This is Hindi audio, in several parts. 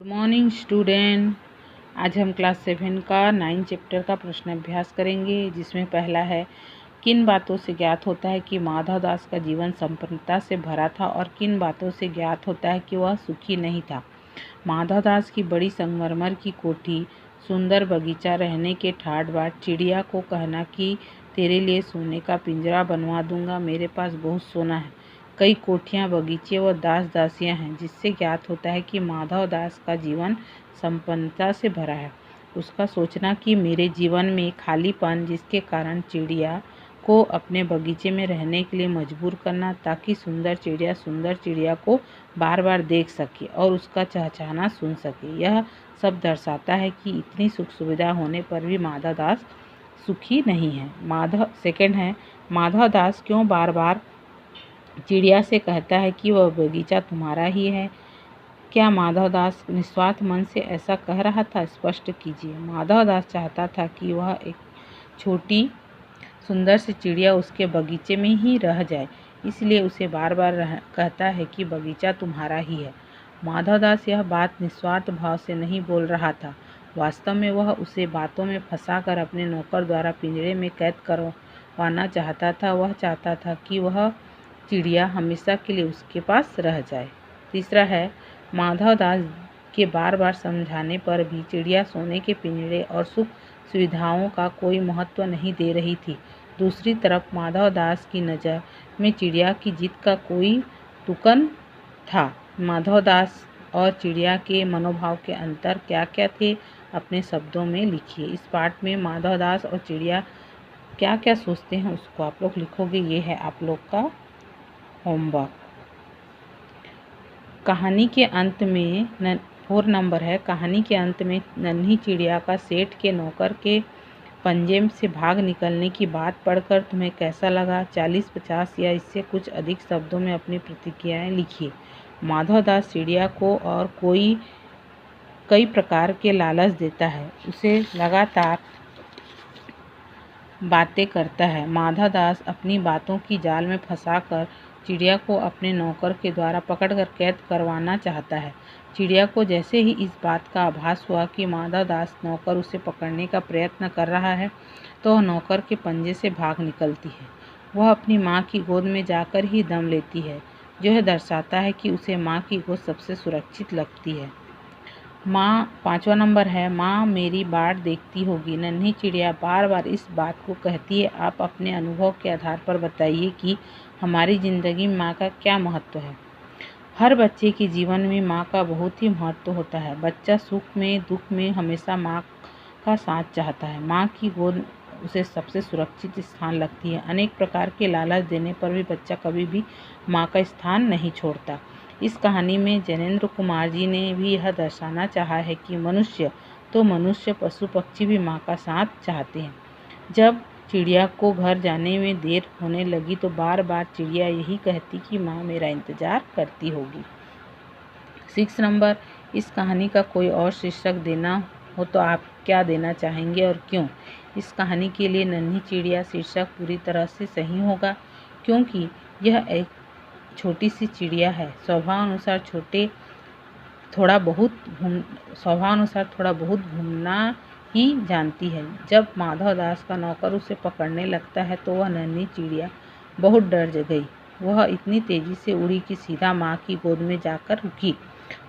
Good morning student. आज हम क्लास 7 का 9 चैप्टर का प्रश्न अभ्यास करेंगे, जिसमें पहला है किन बातों से ज्ञात होता है कि माधव दास का जीवन संपन्नता से भरा था और किन बातों से ज्ञात होता है कि वह सुखी नहीं था। माधव दास की बड़ी संगमरमर की कोठी, सुंदर बगीचा, रहने के ठाट बाट, चिड़िया को कहना कि तेरे लिए सोने का पिंजरा बनवा दूंगा, मेरे पास बहुत सोना है, कई कोठियाँ, बगीचे व दास दासियाँ हैं, जिससे ज्ञात होता है कि माधव दास का जीवन संपन्नता से भरा है। उसका सोचना कि मेरे जीवन में खालीपन, जिसके कारण चिड़िया को अपने बगीचे में रहने के लिए मजबूर करना, ताकि सुंदर चिड़िया को बार बार देख सके और उसका चहचहाना सुन सके। यह सब दर्शाता है कि इतनी सुख सुविधा होने पर भी माधव दास सुखी नहीं है। सेकंड है, माधव दास क्यों बार बार चिड़िया से कहता है कि वह बगीचा तुम्हारा ही है। क्या माधव दास निस्वार्थ मन से ऐसा कह रहा था? स्पष्ट कीजिए। माधव दास चाहता था कि वह एक छोटी सुंदर सी चिड़िया उसके बगीचे में ही रह जाए, इसलिए उसे बार बार कहता है कि बगीचा तुम्हारा ही है। माधव दास यह बात निस्वार्थ भाव से नहीं बोल रहा था। वास्तव में वह उसे बातों में फंसाकर अपने नौकर द्वारा पिंजरे में कैद करवाना चाहता था। वह चाहता था कि वह चिड़िया हमेशा के लिए उसके पास रह जाए। तीसरा है, माधव दास के बार बार समझाने पर भी चिड़िया सोने के पिंजरे और सुख सुविधाओं का कोई महत्व नहीं दे रही थी। दूसरी तरफ माधव दास की नज़र में चिड़िया की जीत का कोई तुकन था। माधव दास और चिड़िया के मनोभाव के अंतर क्या क्या थे, अपने शब्दों में लिखिए। इस पाठ में माधव दास और चिड़िया क्या क्या सोचते हैं उसको आप लोग लिखोगे। ये है आप लोग का होमवर्क। कहानी के अंत में 4 नंबर है। कहानी के अंत में नन्ही चिड़िया का सेठ के नौकर के पंजे से भाग निकलने की बात पढ़कर तुम्हें कैसा लगा? 40, 50 या इससे कुछ अधिक शब्दों में अपनी प्रतिक्रियाएं लिखिए। माधव दास चिड़िया को और कई प्रकार के लालच देता है, उसे लगातार बातें करता है। माधव दास अपनी बातों की जाल में फंसाकर चिड़िया को अपने नौकर के द्वारा पकड़कर कैद करवाना चाहता है। चिड़िया को जैसे ही इस बात का आभास हुआ कि माधव दास नौकर उसे पकड़ने का प्रयत्न कर रहा है, तो वह नौकर के पंजे से भाग निकलती है। वह अपनी माँ की गोद में जाकर ही दम लेती है, जो यह दर्शाता है कि उसे माँ की गोद सबसे सुरक्षित लगती है। माँ 5वां नंबर है, माँ मेरी बाट देखती होगी। नन्ही चिड़िया बार बार इस बात को कहती है। आप अपने अनुभव के आधार पर बताइए कि हमारी ज़िंदगी में माँ का क्या महत्व है। हर बच्चे के जीवन में माँ का बहुत ही महत्व होता है। बच्चा सुख में दुख में हमेशा माँ का साथ चाहता है। माँ की गोद उसे सबसे सुरक्षित स्थान लगती है। अनेक प्रकार के लालच देने पर भी बच्चा कभी भी माँ का स्थान नहीं छोड़ता। इस कहानी में जैनेंद्र कुमार जी ने भी यह दर्शाना चाहा है कि मनुष्य पशु पक्षी भी माँ का साथ चाहते हैं। जब चिड़िया को घर जाने में देर होने लगी तो बार बार चिड़िया यही कहती कि माँ मेरा इंतज़ार करती होगी। 6 नंबर, इस कहानी का कोई और शीर्षक देना हो तो आप क्या देना चाहेंगे और क्यों? इस कहानी के लिए नन्ही चिड़िया शीर्षक पूरी तरह से सही होगा, क्योंकि यह एक छोटी सी चिड़िया है। स्वभावानुसार थोड़ा बहुत घूमना ही जानती है। जब माधव दास का नौकर उसे पकड़ने लगता है तो वह नन्ही चिड़िया बहुत डर गई। वह इतनी तेजी से उड़ी कि सीधा माँ की गोद में जाकर रुकी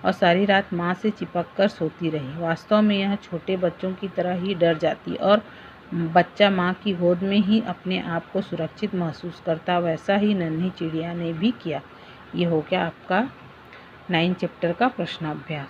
और सारी रात माँ से चिपक कर सोती रही। वास्तव में यह छोटे बच्चों की तरह ही डर जाती और बच्चा माँ की गोद में ही अपने आप को सुरक्षित महसूस करता। वैसा ही नन्ही चिड़िया ने भी किया। ये हो गया आपका 9 चैप्टर का प्रश्न अभ्यास।